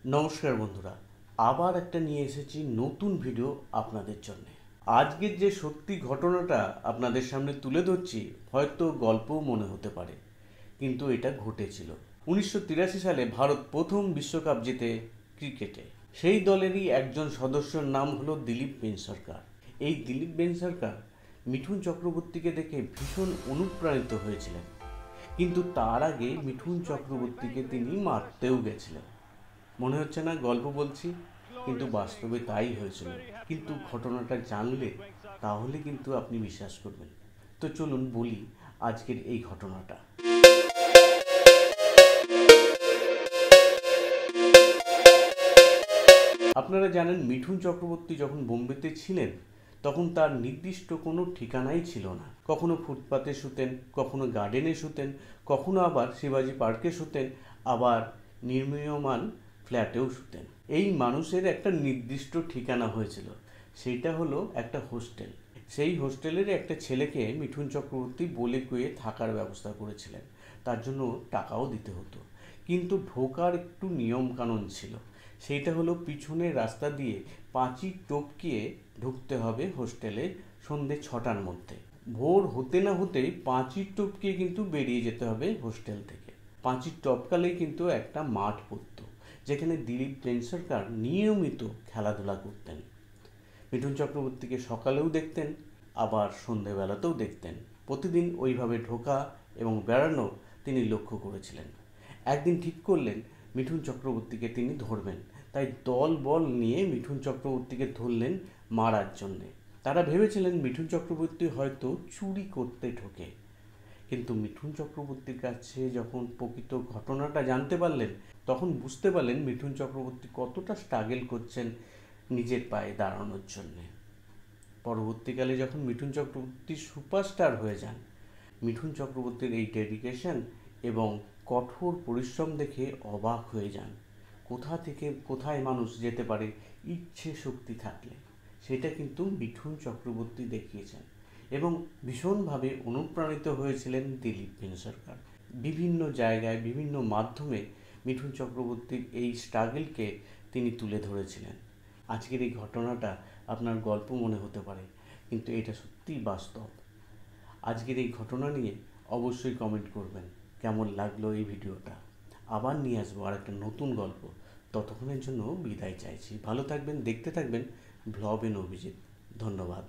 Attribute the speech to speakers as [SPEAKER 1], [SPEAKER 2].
[SPEAKER 1] নমস্কার বন্ধুরা, আবার একটা নিয়ে এসেছি নতুন ভিডিও আপনাদের জন্য। আজকের যে সত্যি ঘটনাটা আপনাদের সামনে তুলে ধরছি হয়তো গল্পও মনে হতে পারে, কিন্তু এটা ঘটেছিল 1983 সালে ভারত প্রথম বিশ্বকাপ জেতে ক্রিকেটে। সেই দলেরই একজন সদস্যর নাম হলো দিলীপ বেনসরকার। এই দিলীপ বেনসরকার মিঠুন চক্রবর্তীকে দেখে ভীষণ অনুপ্রাণিত হয়েছিলেন, কিন্তু তার আগে মিঠুন চক্রবর্তীকে তিনি মারতেও গেছিলেন। মনে হচ্ছে না গল্প বলছি, কিন্তু বাস্তবে তাই হয়েছিল। কিন্তু ঘটনাটা জানলে তাহলে কিন্তু আপনি বিশ্বাস করবেন। তো চলুন বলি আজকের এই ঘটনাটা। আপনারা জানেন মিঠুন চক্রবর্তী যখন বোম্বেতে ছিলেন তখন তার নির্দিষ্ট কোনো ঠিকানাই ছিল না। কখনো ফুটপাতে শুতেন, কখনো গার্ডেনে শুতেন, কখনো আবার শিবাজি পার্কে শুতেন, আবার নির্মীয়মান ফ্ল্যাটেও শুতেন। এই মানুষের একটা নির্দিষ্ট ঠিকানা হয়েছিল, সেইটা হলো একটা হোস্টেল। সেই হোস্টেলের একটা ছেলেকে মিঠুন চক্রবর্তী বলে কয়ে থাকার ব্যবস্থা করেছিলেন, তার জন্য টাকাও দিতে হতো। কিন্তু ঢোকার একটু নিয়ম কানুন ছিল, সেইটা হলো পিছনের রাস্তা দিয়ে পাঁচির টপকিয়ে ঢুকতে হবে হোস্টেলে সন্ধে 6টার মধ্যে। ভোর হতে না হতেই পাঁচির টপকিয়ে কিন্তু বেরিয়ে যেতে হবে হোস্টেল থেকে। পাঁচির টপকালেই কিন্তু একটা মাঠ পড়তো, যেখানে দিলীপ বেনসরকার নিয়মিত খেলাধুলা করতেন। মিঠুন চক্রবর্তীকে সকালেও দেখতেন, আবার সন্ধেবেলাতেও দেখতেন। প্রতিদিন ওইভাবে ঢোকা এবং বেড়ানো তিনি লক্ষ্য করেছিলেন। একদিন ঠিক করলেন মিঠুন চক্রবর্তীকে তিনি ধরবেন, তাই দল বল নিয়ে মিঠুন চক্রবর্তীকে ধরলেন মারার জন্যে। তারা ভেবেছিলেন মিঠুন চক্রবর্তী হয়তো চুরি করতে ঢোকে, কিন্তু মিঠুন চক্রবর্তীর কাছে যখন প্রকৃত ঘটনাটা জানতে পারলেন তখন বুঝতে পারলেন মিঠুন চক্রবর্তী কতটা স্ট্রাগল করছেন নিজের পায়ে দাঁড়ানোর জন্যে। পরবর্তীকালে যখন মিঠুন চক্রবর্তী সুপারস্টার হয়ে যান, মিঠুন চক্রবর্তীর এই ডেডিকেশন এবং কঠোর পরিশ্রম দেখে অবাক হয়ে যান। কোথা থেকে কোথায় মানুষ যেতে পারে ইচ্ছে শক্তি থাকলে, সেটা কিন্তু মিঠুন চক্রবর্তী দেখিয়েছেন। এবং ভীষণভাবে অনুপ্রাণিত হয়েছিলেন দিলীপ বেনসরকার। বিভিন্ন জায়গায় বিভিন্ন মাধ্যমে মিঠুন চক্রবর্তীর এই স্ট্রাগলকে তিনি তুলে ধরেছিলেন। আজকের এই ঘটনাটা আপনার গল্প মনে হতে পারে, কিন্তু এটা সত্যিই বাস্তব। আজকের এই ঘটনা নিয়ে অবশ্যই কমেন্ট করবেন কেমন লাগলো এই ভিডিওটা। আবার নিয়ে আসবো আর একটা নতুন গল্প। ততক্ষণের জন্য বিদায় চাইছি। ভালো থাকবেন, দেখতে থাকবেন ভ্লগ ইন অভিজিৎ। ধন্যবাদ।